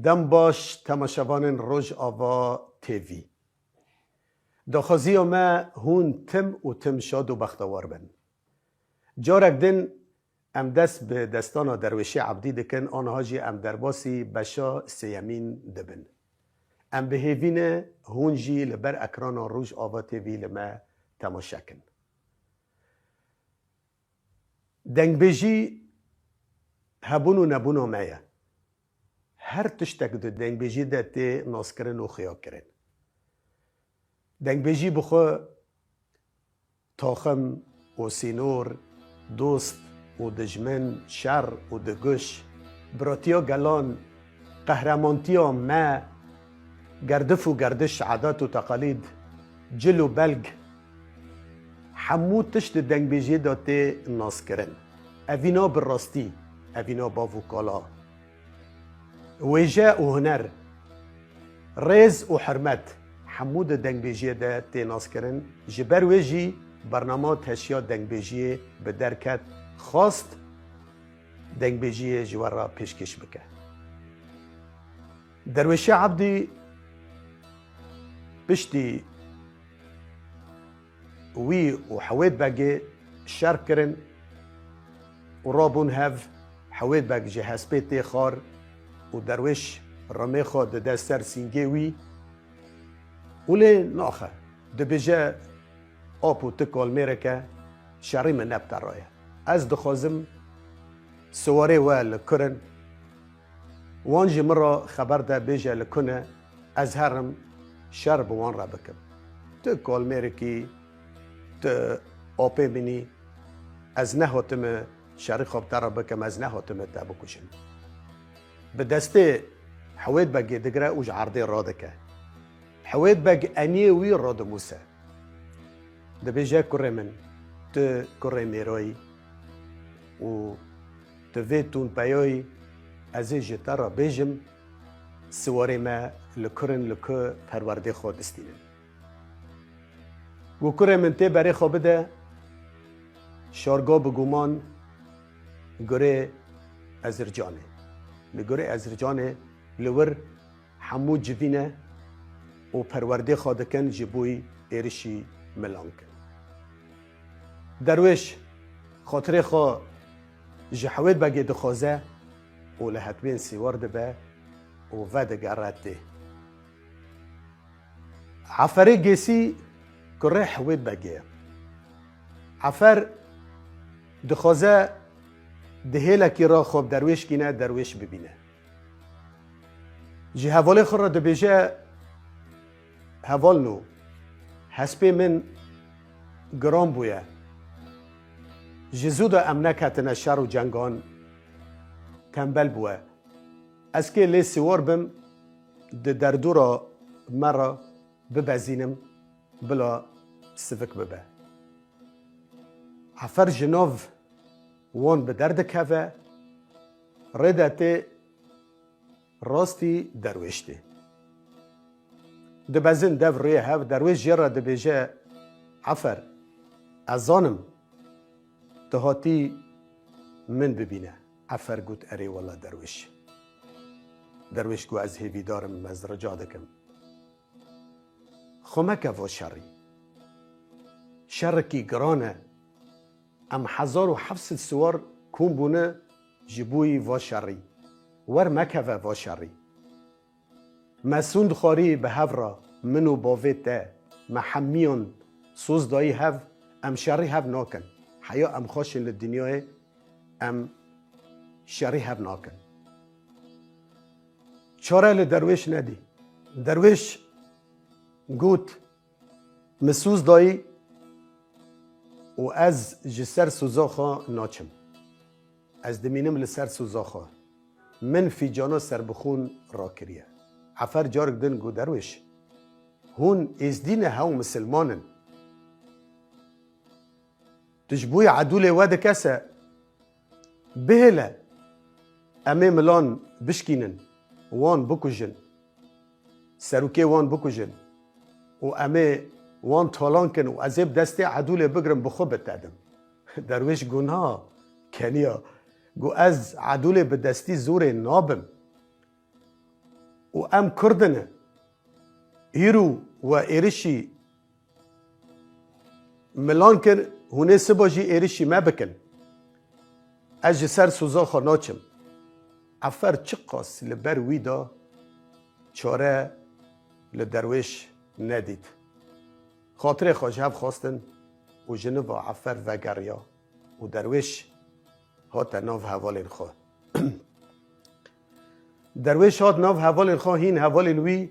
دم باش تماشاوان روج آوا تیوی داخازی ما هون تم و تم شاد و بختوار بن جارک دن ام دست به دستان درویشی عبدی دکن آنها جی ام درباسی بشا سیمین دبن ام به هیوین هون جی لبر اکران روج آوا تیوی لما تماشا کن دنگ بیجی هبون و نبون و مایه هر تشتک دو دنگ بیجی ده تی ناس کرن و خیا کرن دنگ بیجی بخو تاخم و سینور دوست و دجمن شر و دگش براتیا گلان قهرمانتیا ما گردف و گردش عادات و تقالید جل و بلگ حمو تشت دنگ بیجی ده تی ناس کرن اوینا بالراستی اوینا باو کالا ویجا و هنر ریز و حرمت حمود دنگ بیجی ده تی ناس کرن جبر ویجی برنامه تشیا دنگ بیجی به درکت خواست دنگ بیجی جوار را پیشکش بکه درویشی عبدی بشتی وی و حوید بگی شر کرن و رابون هف حوید بگ جهاز پیتی خار و درویش رمی خود ده سر سینگی وی ولی ناخه ده بجه آب و تکال میره که شری من نبتر رایه از دخوازم سواره و لکرن وانجی مرا خبر ده بجه لکنه از هرم شر بوان را بکم تکال میره که ت آپی منی از نه هاتم شری خواب تر را بکم از نه هاتم تا بکشم به دسته حوید بگی دگره اوج عرضه را دکه حوید بگ انیه وی را دموسه ده بیجه کره من تو کره میرایی و تو ویتون پیایی از جتا را بیجم سواری ما لکرن لکه پرورده خود استینه و کره من تی بری خواب ده شارگاه بگومان گره ازرجانه لگره ازرجانه لور حمود جوینه و پرورده خودکن جبوی ایرشی ملانکن درویش خاطر خوا جحوید بگی دخوازه و لحتمین سیوارده به و وده گرد ده عفره گیسی کره حوید بگی عفر دخوازه دهیلکی را خواب درویش گینه درویش ببینه جی حواله خور را دبیجه حوال نو حسبی من گرام بویه جزود امنه کتنه شر و جنگان تنبل بوه از که لی سوار بم ده دردو را مرا ببزینم بلا سفک ببه عفر جناف وان به درد کفه ردت راستی درویشتی ده بزن دو ریه هف درویش جره ده بیجه عفر ازانم تهاتی من ببینه عفر گوت اری والله درویش گو از هیوی دارم از رجا دکم خمکه و شرکی گرانه ام 1700 سوار کون بونه جبوی و شری ور مکوه و شری مسوند خاری به هفرا منو باویته محمیون سوز دایی هف ام شری هف ناکن حیا ام خوشن لدنیای ام شری هف ناکن چاره لدرویش ندی درویش گوت مسوز دایی و از جسر سوزاخا ناچم از دمینم لسر سوزاخا من فی جانا سر بخون را کریه عفر جارک دن گو درویش هون از دین هاو مسلمانن تجبوی عدول ود کسا بهله امی ملان بشکینن وان بکجن سروکی وان بکجن و امی وان طالان کن و ازیب دسته عدول بگرم بخوب بتادم درویش گناه کنیا گو از عدول به دستی زور نابم و ام کردنه هیرو و ایرشی ملان کر هونه سباجی ایرشی ما بکن اج سر سوزا خو ناچم عفر چه قاس لبر ویدا چاره لدرویش ندید خاطر خواجه خواستن و جنوب عفر و گریا و درویش هات ناف حوالین خواه درویش هات ناف حوالین خواه هین حوالین وی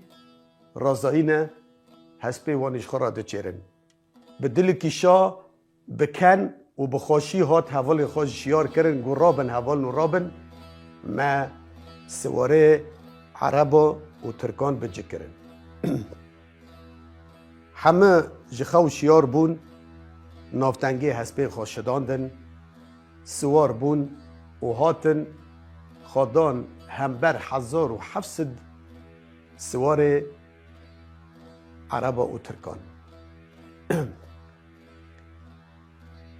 رازایینه هسپی وانش خورا دچیرن به دل کشا بکن و بخوشی هات حوالین خواه شیار کرن گو رابن حوالن و رابن ما سواره عرب و ترکان بجه کرن همه جخو شیار بون نافتنگی هسپی خواه شداندن سوار بون و هاتن خادان همبر 1700 سوار عرب و ترکان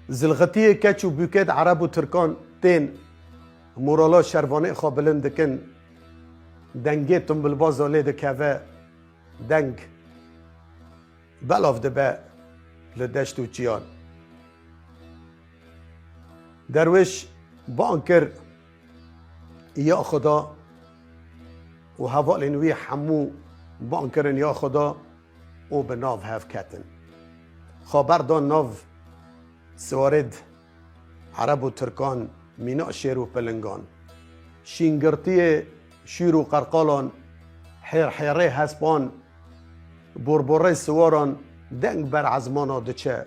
زلغتیه کچو بوکت عرب و ترکان تین مورالا شروانه خواه بلندکن دنگه تنبلبازا لیده که دنگ بلاف دبه لدشت و چیان درویش بانکر یا خدا و حوالینوی حمو بانکرن یا خدا و به ناو هف کتن خبر دان ناو سوارد عرب و ترکان مینا شیر و پلنگان شینگرتی شیر و قرقالان حیره هسبان بربره سواران دنگ بر عزمانا دچه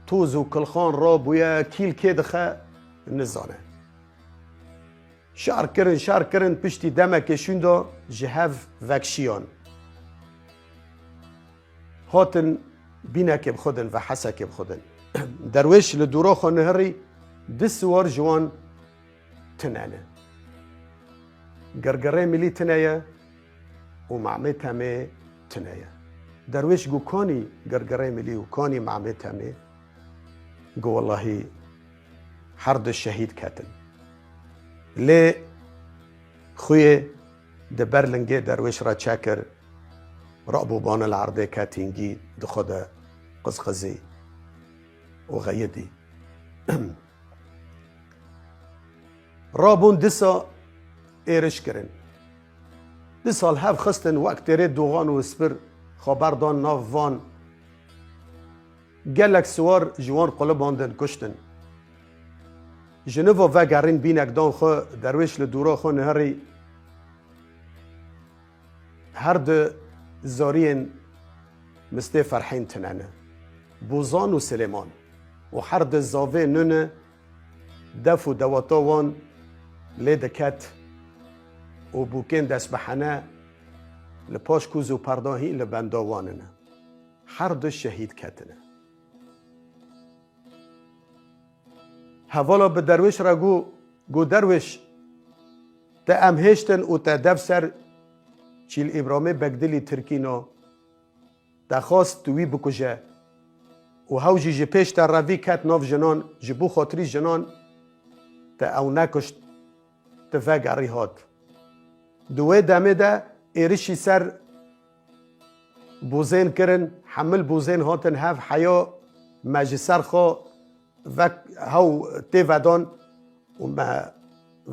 توز و کلخان را بویا کیل که دخه نزانه شار کرن پشتی دمک شوندا جهف وکشیان هاتن بینک بخودن و حسک بخودن درویش لدورا خانهری دسوار جوان تنانه گرگره ملی تنایا و معمت همه تنایا درویش گو کانی گرگره ملی و کانی معمت همه گو والله حرد الشهید کتن لی خوی دبر لنگه درویش را چاکر رابو بان العرضه کاتینگی دخوده قزقزی و غیدی رابون دسا ایرش کرن دسال هف خستن وقت رید دوغان و سپر خبردان ناف وان گلک سوار جوان قلباندن کشتن جنوبا و گرین بینک دان خو درویش لدورا خو نهری هر ده زارین مسته فرحین تنانه بوزان و سلیمان و هر ده زاوه نونه دف و دواتا وان لیدکت و بوکین دست بحنه لپاش کوز و پرداهی لبنداواننه هر ده شهید کتنه حوالا به درویش را گو درویش تا امهشتن و تا دفسر چیل ابراهیم بگدلی ترکینو تا خواست توی بکجه و هاوجی جی پیش تا روی کت ناف جنان جبو خاطری جنان تا او نکشت تا فگری هاد دوی دمه ده ایرشی سر بوزین کرن حمل بوزین هاتن هف حیا مجسر خوا وک هاو تیودان و ما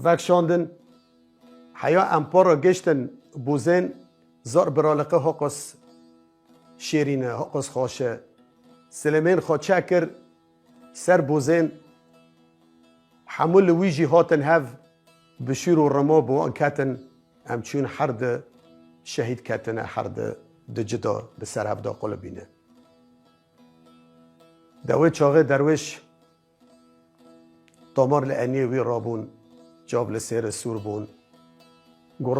وک شاندن حیا امپارا گشتن بوزین زار برالقه حقص شیرینه حقص خواشه سلیمین خواه چکر سر بوزین حمل ویجی هاتن هف بشیر و رما بوان کتن همچون حرد شهید کتنه حرد دجدا بسر هفدا قلبینه دوی چاقه درویش دامار لعنیه وی رابون جاب لسیر سور بون گو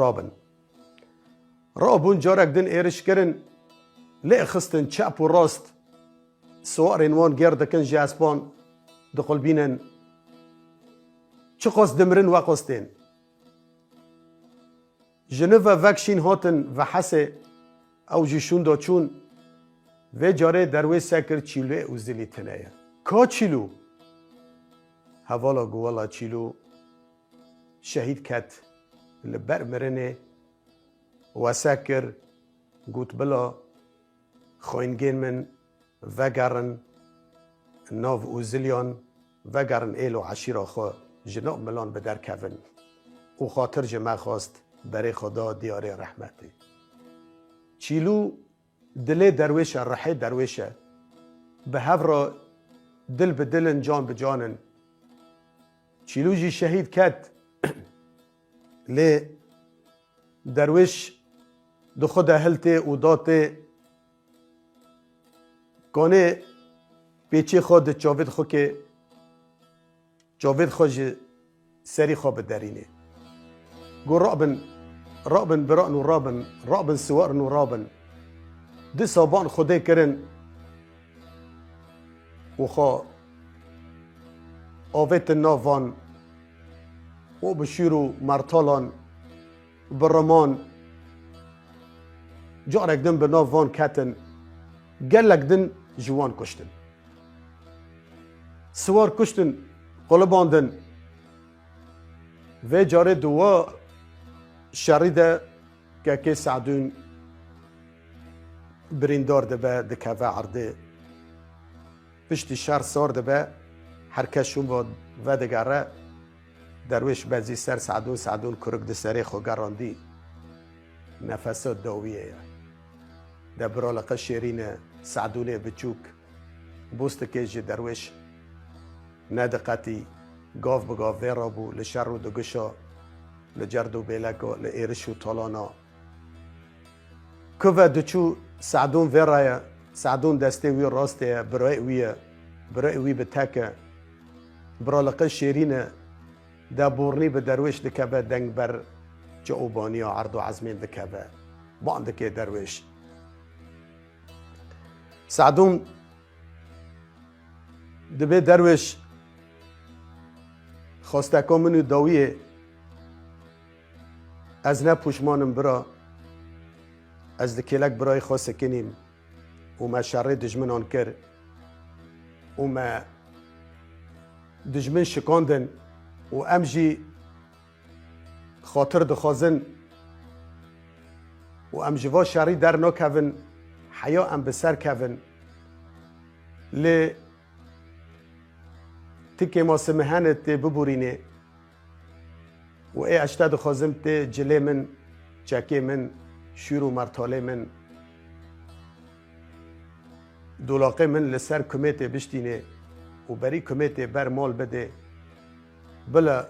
رابون جارک دن ایرش کرن لی خستن چپ و راست سوار وان گردکن جاسبان دقل بینن چه قاس دمرن و قاستین جنوب وکشین هاتن و حسه او جیشون دا چون و جاره دروی سکر چیلوه او زلی تنایه که چیلو؟ حوالا گوالا چیلو شهید کت لبر مرنه وسکر گوت بلا خوینگین من وگرن ناو اوزلیان وگرن ایلو عشیرا خو جناب ملان به در کون او خاطر جمع خواست برای خدا دیار رحمتی چیلو دل درویشه رحی درویشه به هفرا دل به دلن جان به جانن چیلو جی شهید کد لی درویش دو خود هلته و داته کانه پیچه خود جاوید خود که جاوید خود سری خواب درینه گو رابن بران و رابن سوارن و رابن دی سابان خوده کرن و خواه آویت ناوان و بشیرو مرتالان برمان جارک دن به ناوان کتن گلک دن جوان کشتن سوار کشتن قلباندن و جاره دوا شریده که سعدون بریندار دبه دکوه عرده پشتی شهر سار دبه هر کشون و دگره درویش بزی سر سعدون کرک ده سری خو گراندی نفسات داویه ده برالقه شیرین سعدونه بچوک بوست که جی درویش ندقتی گاف بگاف ویرابو لشر و دگشا لجرد و بیلکا لئیرش و طالانا که دچو سعدون ویرایه سعدون دسته وی راسته برای وی بتاکه برالقه شیرین ده بورنی به درویش دکبه دنگ بر جعوبانی و عرض و عزمین دکبه باندکه درویش سعدون دبه درویش خواسته که منو داویه از نه پوشمانم برا از دکیلک برای خواسته کنیم و ما شر دجمنان کر و ما دجمن شکاندن و امجی خاطر دخوازن و امجوا شری در نکون حیا ام بسر کون لی تکی ما سمهانت ببورینه و ای اشتا دخوازم تی جلی من چاکی من شیرو مرتاله من دولاقه من لسر کمیت بشتینه و بری کمیت بر مال بده بلا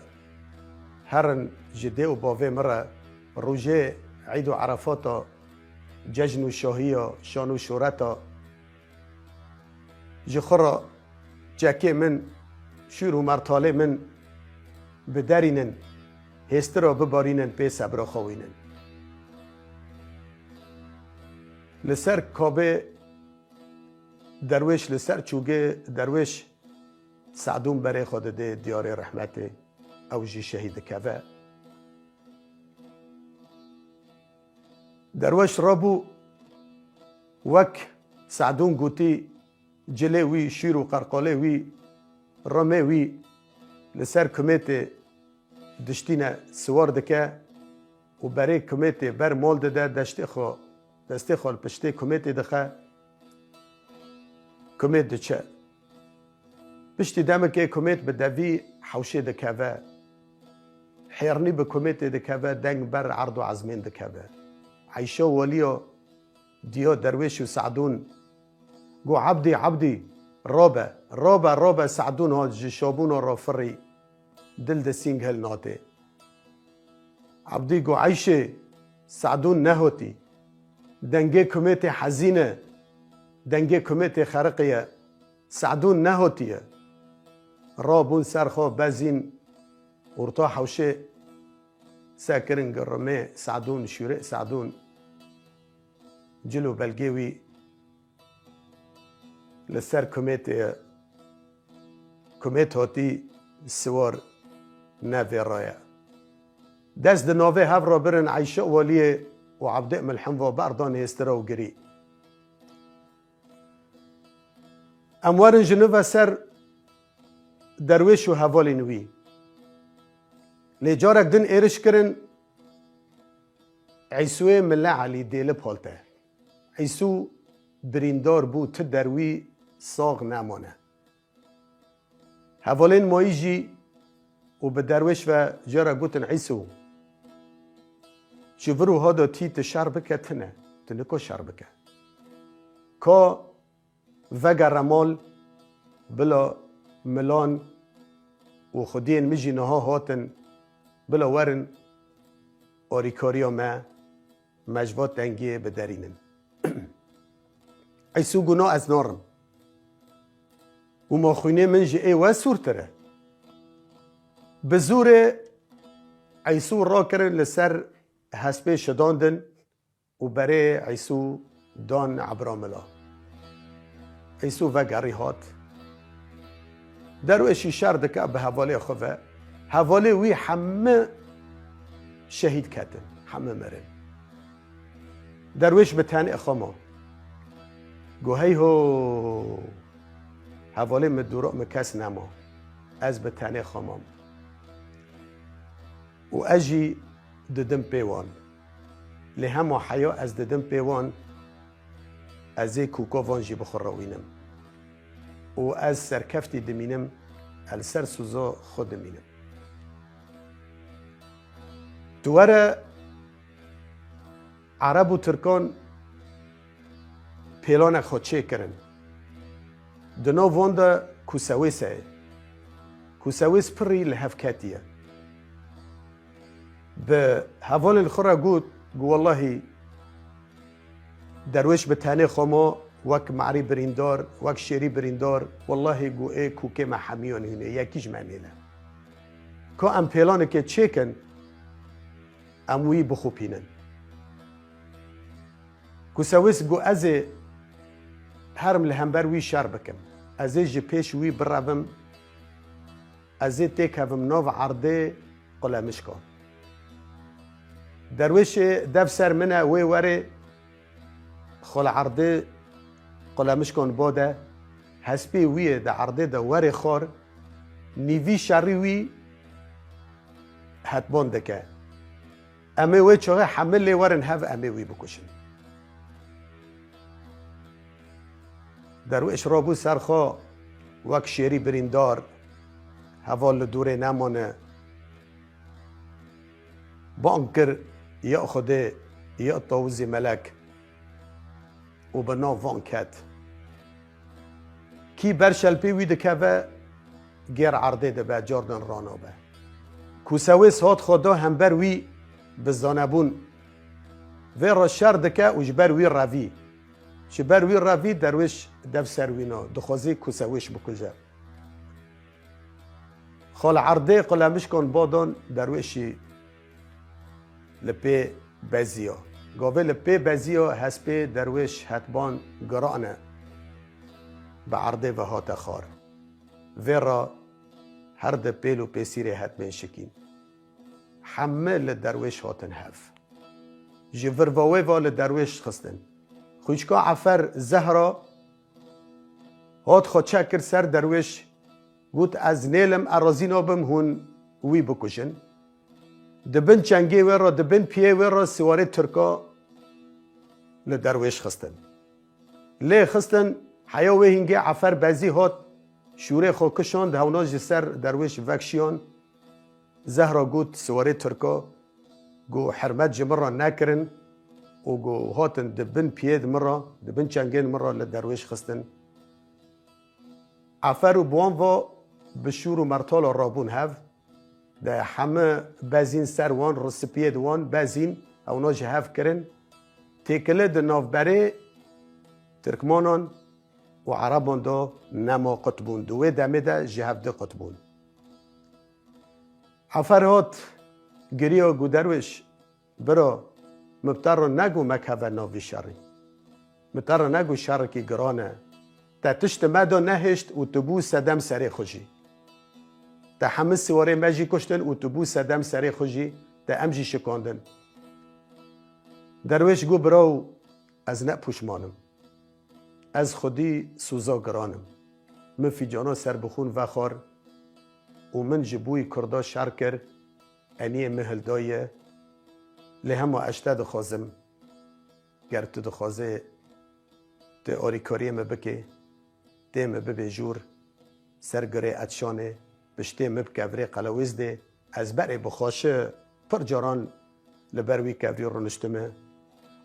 هرن جده و باوه مرا روژه عید و عرفاتا ججن و شاهیا شان و شورتا جخورا جاکه من شیر و مرتاله من بدارینن هسترا ببارینن پی صبرا خوینن لسر کابه درویش لسر چوگه درویش سعدون برای خود ده دیار رحمت او جی شهید کبه درویش رابو وک سعدون گوتی جلی وی شیر و قرقاله وی رمه وی لسر کمیت دشتینه سوار دکه و برای کمیت بر مال ده دسته خال پشته کمیت دخه کمیت دچه پشتی دمه که کمیت به دوی حوشه دکه حیرنی به کمیت دکه دنگ بر عرض و عزمین دکه عیشه و ولیا دیا درویش و سعدون گو عبدی رابه سعدون ها جشابون را فری دل دسینگ هل ناته عبدی گو عیشه سعدون نهوتی دنگه کمیت حزینه دنگه کمیت خرقیه سعدون نهوتیه رابون سرخوا بزین ورطا حوشه ساکرن گرمه سعدون شوره سعدون جلو بلگیوی لسر کمیت هاتی سوار نوی رایا دست نوی هف را برن عیشه والیه و عبد ملحم و بردان هسترا و گری اموارن جنوب سر درویش و حوالی نوی لی جارک دن ایرش کرن عیسوی مله علی دیل پالته عیسو بریندار بو ت دروی ساغ نمانه هوالین مایی جی و به درویش و جارا گوتن عیسو جورو هادا تی تشار بکه تنکو شار بکه که وگر رمال بلا ملان و خودین مجی نها هاتن بلا ورن آریکاریا ما مجوات دنگی بدرینن عیسو گناه از نارم و ما خوینه من جی ای و سورتره به زور عیسو را کرن لسر حسبه شداندن و برای عیسو دان عبراملا عیسو وگری هات درویشی شرد که به حواله خواه حواله وی همه شهید کتن همه مرن درویش به تن اخاما گو هی هو حواله مدورا مکس نما از به تن اخامام و اجی ددم پیوان لهم حیا از ددم پیوان از کوکوان جی بخوروینم و از سرکفتی دمینم السر سوزا خود دمینم دواره عرب و ترکان پیلان خود چه کرن دنا وانده کوساویسه کوساویس پری لحف کتیه به حوال الخرا گود گو والله درویش به تانه خما وک معری بریندار وک شیری بریندار والله گو ای کوکه محمیان هنه یکیش معنیله که ام پیلانه که چیکن ام وی بخوپینن کوساویس گو از هرم لهمبر وی شر بکم از جی پیش وی برابم از تیک هفم ناو عرده قلمش کن درویش دف سر منه وی وره خال عرده قلمش کن باده حسبی وی ده عرده ده وره خار نیوی شری وی حتبان دکه امه وی چاقه حمل ورن هف امه وی بکشن درویش رابو سرخوا وک شیری بریندار حوال دوره نمانه بانکر یا خوده یا طاوزی ملک و بنا وان کت کی برشل پی وی دکه و گیر عرده ده به جاردن رانا به کوساویس هات خدا هم بر وی بزانبون و را شر دکه و جبر وی روی جبر وی روی درویش دف سروینا دخوازی کوساویش بکجه خال عرده قلمش کن بادان درویشی لپی بزیا گاوه لپی بزیا هسپی درویش حتبان گرانه به عرده و هات خار و را هر ده پیل و پیسیره حتبین شکین همه لدرویش هاتن هف جورواوی و لدرویش خستن خوشکا عفر زهرا هات خود چکر سر درویش گوت از نیلم ارازینا بم هون وی بکشن دبن چنگی و را دبن پیه و را سواره ترکا لدرویش خستن لی خستن حیا و هنگی عفر بازی هات شوره خو کشان دهونا جسر درویش وکشیان زهرا گوت سواره ترکا گو حرمت جمرا نکرن و گو هاتن دبن پیه مرا دبن چنگین مرا لدرویش خستن عفر و بوان و بشور و مرتال رابون هف ده همه بازین سر وان رسپید وان بازین اونا جهف کرن تکله ده نافبره ترکمانان و عربان دا نما قطبون دوه دمه ده جهف ده قطبون عفرات گریا گو درویش برا مبتر رو نگو مکهوه ناوی شری مبتر رو نگو شر کی گرانه تا تشت مدا نهشت و تبو سدم سری خوشی تا همه سواره مجی کشتن و تبو سدم سری خوشی تا امجی شکاندن درویش گو براو از نه پوشمانم از خودی سوزا گرانم من فی جانا سر بخون وخار و من جبوی کردا شر کر انی مهلدای لی همه اشته دخوازم گر تو دخوازه ده آریکاری مبکه ده مبه جور سرگره اتشانه بشته مبکه وری قلویز ده از بره بخواشه پر جاران لبروی کفری رو نشتمه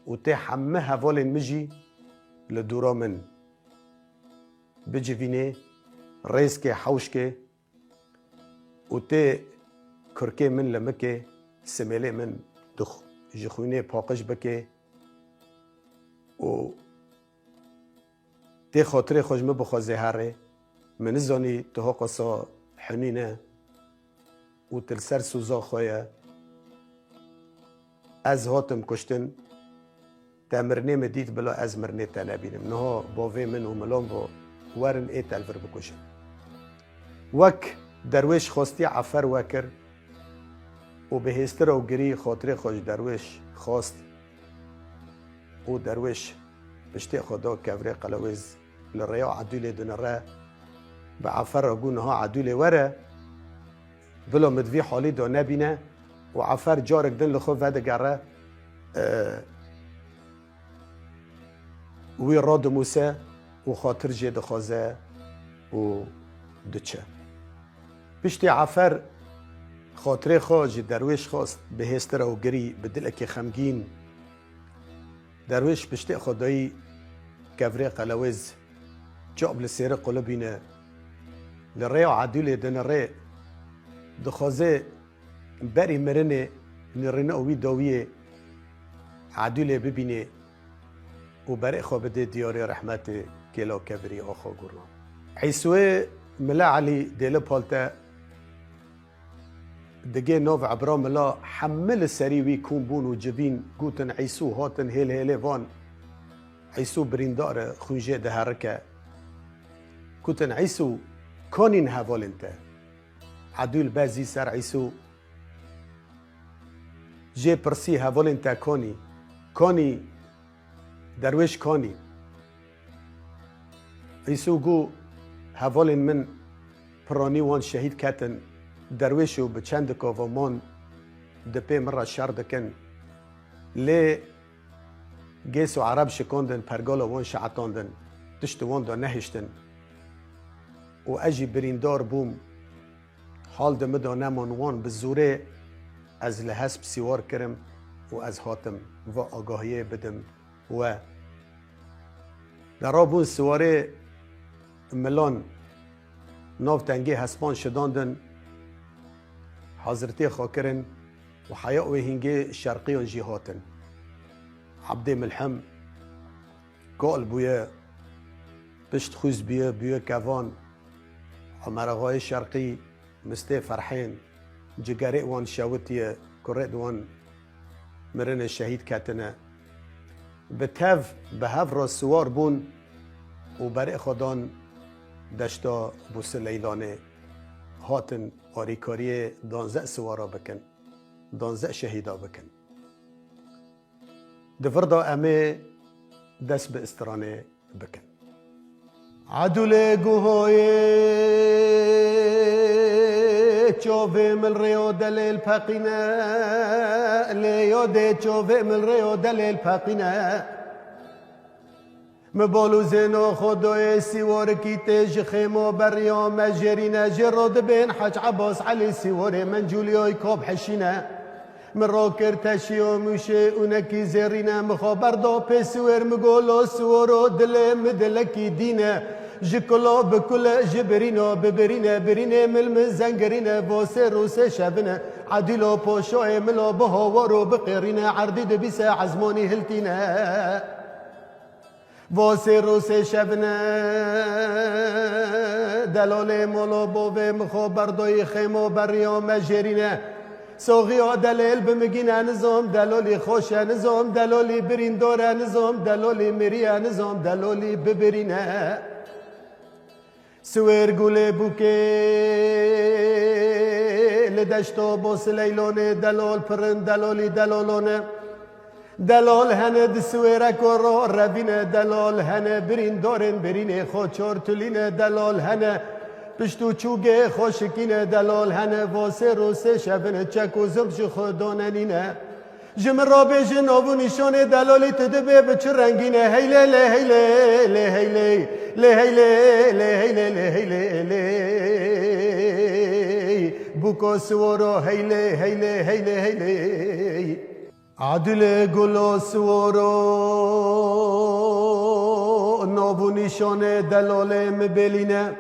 و ته همه حوال مجی لدورا من بجوینه ریز که حوش که و ته کرکه من لمکه سمیله من جخونه پاقش بکه و ته خاطر خوشمه بخوازه هره من زانی تها قصا حنینه و تلسر سوزا خواه از هاتم کشتن تمرنه مدید بلا از مرنه تنبینم نها باوی من و ملام با ورن ای تلفر بکشن وک درویش خواستی عفر وکر و به هستر و گری خاطر خوش درویش خواست و درویش بشتی خدا کفره قلویز لریا عدول دنره به عفر اگو نها عدول وره بلا مدوی حالی دا نبینه و عفر جارک دن لخو وده گره وی راد موسى و خاطر جي دخوازه و دچه بشتی عفر خاطر خواج درویش خواست به هستر و گری به دلک خمگین درویش بشتی خدایی کفره قلویز جاب لسیر قلبینه لره عدول دن ره دخوازه بری مرنه نرنه اوی داویه عدول ببینه و برای خواب ده دیاری رحمت کلا کبری آخا گرنا عیسوه ملا علی دیل پالتا دگه ناو عبرا ملا حمل سریوی کون بون و جبین گوتن عیسو هاتن هیل هیل وان عیسو بریندار خونجه ده هرکه گوتن عیسو کانین حوال انتا عدول بازی سر عیسو جه پرسی حوال انتا کانی درویش کانی عیسو گو حوال من پرانی وان شهید کتن درویشو به چند کاوامان دپی مرا شر دکن لی گیس و عرب شکاندن پرگال وان شعطاندن تشت وان دا نهشتن و اجی بریندار بوم حال دمدا نمان وان به زوره از لحسب سیوار کرم و از حاتم و آگاهیه بدم و در آبون سواره ملان ناف تنگی حسبان شداندن حضرتی خاکرن و حیاء و هنگی شرقیان جیهاتن عبد ملحم قال بویا پشت خوز بویا کوان عمرغای شرقی مسته فرحین جگره وان شاوتیه کرد وان مرن شهید کتنه به تف به هف را سوار بون و برای خودان دشتا بوس لیلانه هاتن آریکاری دانزه سوارا بکن دانزه شهیدا بکن دفردا امه دست به استرانه بکن عدل گوهای چوه مل ریو دلیل پاقینه لیاده چوه مل ریو دلیل پاقینه مبالو زنو خدای سیوار کی تج خیمو بریا مجرینه جرد بین حج عباس علی سیوار من جولیای کاب حشینه مراکر تشیو موشه اونکی زرینه مخابر دا پسور مگولو سورو دل مدلکی دینه جکلا بکل جبرینو ببرینه برینه ملم زنگرینه واسه روسه شبنه عدیلو پوشوه ملا بهاورو بقیرینه عردی دبیسه عزمانی هلتینه واسه روسه شبنه دلال مولا بوه مخابر دای خیمو بریا مجرینه ساقیا دلیل بمگینه نظام دلالی خوشه نظام دلالی برینداره نظام دلالی مریه نظام دلالی ببرینه سویر گوله بوکه لدشتا باس لیلانه دلال پرند دلالی دلالانه دلال هنه دسویرک و را روینه دلال هنه بریندارن برینه خوچار تلینه دلال هنه پشتو چوگه خوشکینه دلال هنه واسه روسه شبنه چک و زمش خوداننینه جمر را بیجن نابو نشان دلالی تدبه بچه رنگینه هیله له هیله له هیله له هیله له هیله له هیله له بوکو سورو هیله هیله هیله هیله عدل گلو سورو نابو نشان دلاله مبلینه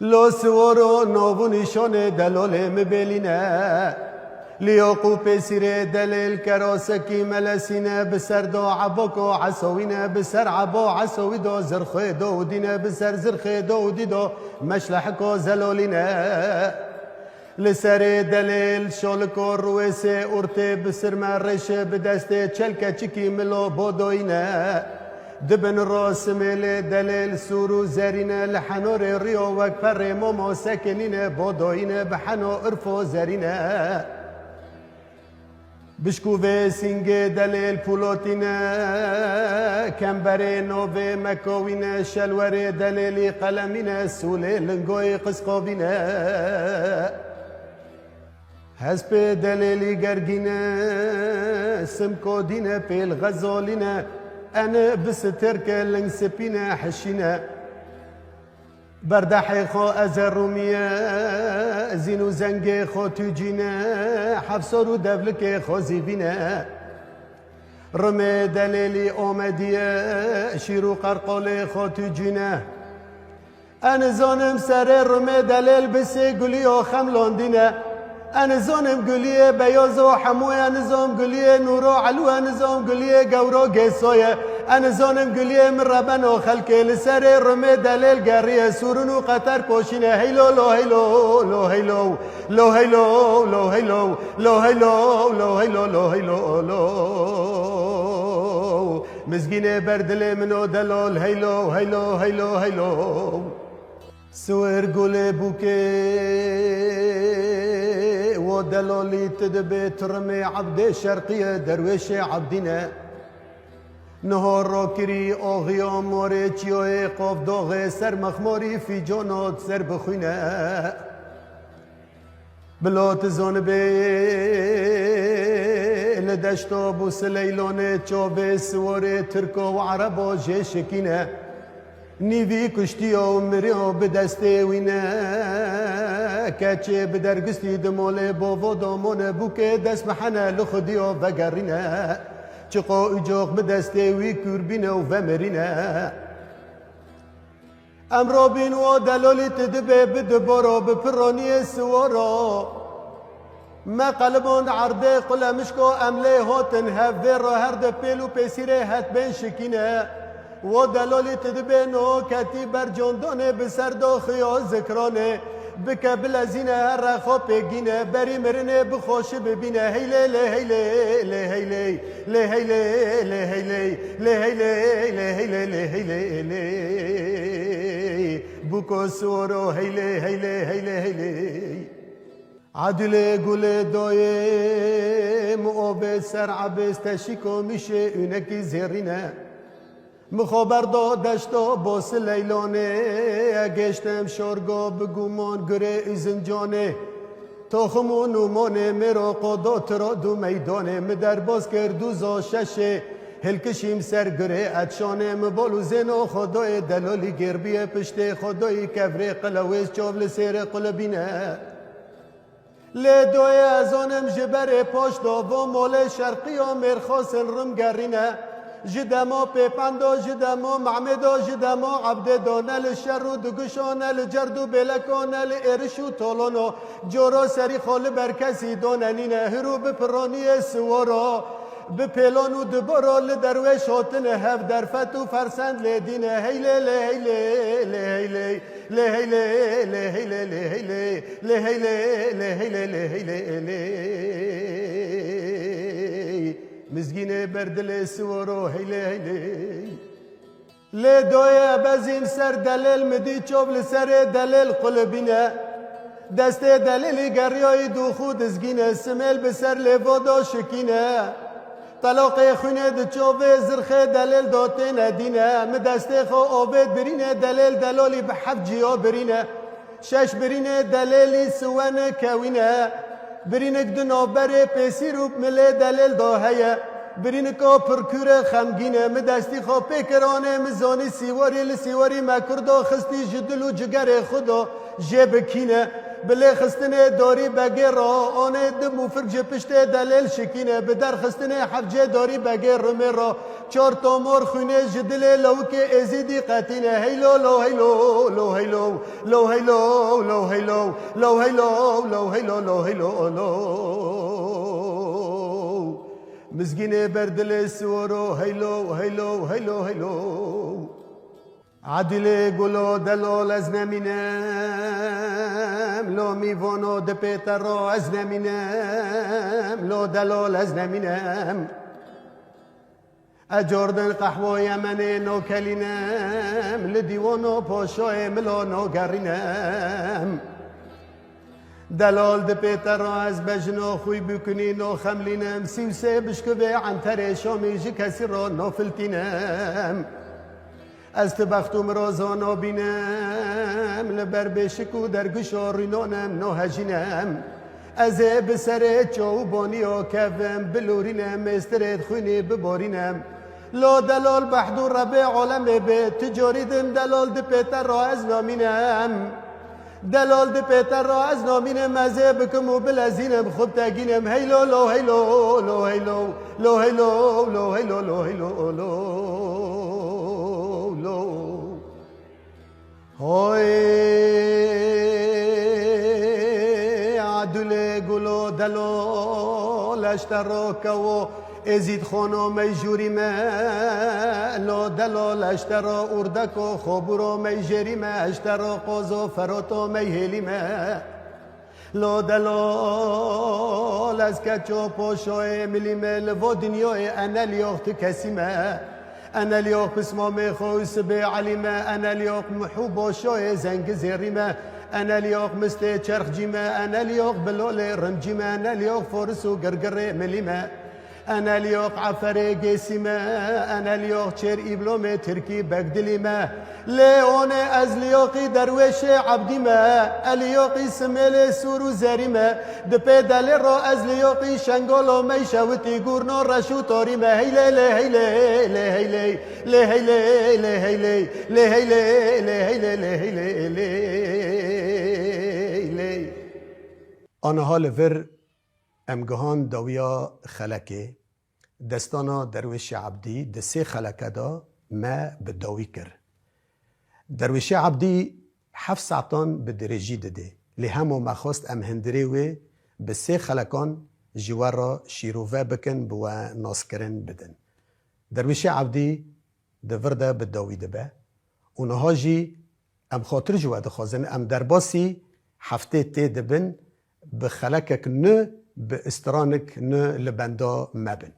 لو سورو نابو نشان دلاله مبلینه لیاقو پسیره دلیل کراسکی ملسینه بسر دا عباکو عصوینه بسر عبا عصوی دا زرخه دا و دینه بسر زرخه دا و دیدا مشلحکا زلالینه لسر دلیل شالکو رویسه ارته بسر مرشه بدسته چلکه چکی ملا باداینه دبن راس مل دلیل سورو زرینه لحنور ریا وک پر ماما سکنینه باداینه بحنا ارفا زرینه بشکوه سینگه دلیل پولاتینه کمبره نوه مکاوینه شلوره دلیلی قلمینه سوله لنگای قسقابینه حسب دلیلی گرگینه سمکو دینه پیل غزالینه انا بستر که لنگ سپینه حشینه بردحی خو از رومیه زینو زنگ خو توجینه حفصارو دولک خو زیبینه رمه دلیلی آمدیه شیرو قرقال خو توجینه انا زانم سر رمه دلیل بسه گلی و خملاندینه انا زانم گلیه بیاز و حموه انا زانم گلیه نورا علوه انا زانم گلیه گورا گسایه انا زانم گلیه من ربن و خلکه لسر رمه دلیل گریه سورون و قطر پاشینه هیلو لو هیلو لو هیلو لو هیلو لو هیلو لو هیلو لو هیلو لو هیلو لو مزگینه بردل منو دلال هیلو هیلو هیلو هیلو سویر گله بوکه و دلالی تدبه ترمي عبد شرقية درويش عبدنا نهار را کری آغیا ماره چیای قاف داغه سر مخماری فی جانات سر بخوینه بلات زانبه لدشتا بو سلیلانه چابه سواره ترکا و عربا جه شکینه نیوی کشتیا و مریا به دسته وینه کچه به درگستی دماله باوا دامانه بوکه دست محنه لخدیا وگرینه چقا اجاق به دسته وی کربینه و ومرینه امرا بین و دلالی تدبه بدبارا بپرانی سوارا ما قلبان عرده قلمشکو امله هاتن هفه را هر ده پیلو پیسیره هت بین شکینه و دلالی تدبه نو کتی بر جاندانه بسر داخیا ذکرانه بکه بلزینه هر رخا پیگینه بری مرنه بخوش ببینه هیله له هیله له هیله له هیله له هیله له هیله له هیله له هیله له بوکو سورو هیله هیله هیله هیله عدل گل دایه معابد سر عبس تشیکو میشه اونکی زیرینه مخابر دا دشتا باس لیلانه گشتم شارگا بگومان گره ازنجانه تا خمون و مانه مرا قادات را دو میدانه مدر باز کردو زا ششه هلکشیم سر گره اتشانه مبالو زنا خدای دلالی گربیه پشته خدای کفره قلویز چاول سیر قلبینه لدوی ازانم جبر پاش داوا مال شرقی ها مرخاس رم گرینه جدما پیپندا جدما معمدا جدما عبددا نل شر و دگشا نل جرد و بلکا نل ارش و طالانا جورا سری خال برکسی داننینه هرو بپرانی سوارا بپیلان و دبارا لدروش هاتن هف درفت و فرسند لدینه هیله لهیله لهیله لهیله لهیله لهیله لهیله لهیله لهیله مزگینه بردل سوارو هیله هیله لدوی بزیم سر دلیل مدی چوب لسر دلیل قلبینه دست دلیلی گریای دو خود ازگینه سمل بسر لوادا شکینه طلاق خونه د چوب زرخه دلیل داته ندینه مدست خو آبد برینه دلیل دلالی به حف جیا برینه شش برینه دلیلی سوانه کوینه برینک دنابره پیسی روب مله دلیل دا هیا برینکا پرکوره خمگینه مدستی خواه پیکرانه مزانی سیواری لسیواری مکردا خستی جدل و جگر خدا جبکینه بله خستنه داری بگه را آنه دم و فرج پشت دلیل شکینه بدر خستنه حفجه داری بگه رمه را چار تامار خونه جدل لوک ازیدی قطینه هیلو لو هیلو لو هیلو لو هیلو لو هیلو لو هیلو لو هیلو لو هیلو لو مزگینه بردل سورو هیلو هیلو هیلو هیلو عدل گلو دلال از نمینم لو میوانو د پیتر را از نمینم لو دلال از نمینم اجاردن قحوه یمن نو کلینم لدیوانو پاشای ملا نو گرینم دلال د پیتر را از بجنا خوی بکنی نو خملینم سیوسه بشکوه عنتر شامی جی کسی را نو فلتینم از تبختم رازانا بینم لبر بشکو در گشارینانم نهجینم از بسر چوبانی ها کفم بلورینم استرد خونی ببارینم لا دلال بحدور ربع عالم به تجاریدم دلال د پیتر را از نامینم دلال د پیتر را از نامینم مزه بکم و بلزینم خود تگینم هیلو لو هیلو لو هیلو لو هیلو لو هیلو لو هیلو لو های عدل گلو دلال اشتراک و ازید خانو میجوری لو دلال اشترا اردک و خبرو میجری اشترا قازو فراتو میهلی لو دلال از کچو پاشای ملی لو دنیای انا لیاخت کسی انا اليوم بسمامي خوس بعلمة انا اليوم محوب شوي زنق زريمة انا اليوم مستي شرخ جيمة انا اليوم بلولي رمجيمة انا اليوم فرس وقرقري مليمة انا اليوم عفري قسيمة انا اليوم شير إبلومي تركي بقدليمة ليوني از ليوقي درويش عبديمة اليوقي سميلي سورو زريمة دبي دالي رو از ليوقي شنگولو ميشاوتي قورنو رشو طاريمة هيلي هيلي هيلي هيلي هيلي هيلي هيلي هيلي هيلي هيلي آنها لفر امگهان داویا خلکه دستانا درویش عبدی دسه خلکه دا ما بداوی کر درویش عبدی 7 ساعتان به درجی داده لی همو مخواست ام هندره و به 3 خلکان جوار را شیروه بکن بو ناس کرن بدن درویش عبدی دورده بداوی دبه اونها جی ام خاطر جوه دخوازن ام درباسی هفته تی دبن به خلکک نه به استرانک نه لبندا مبن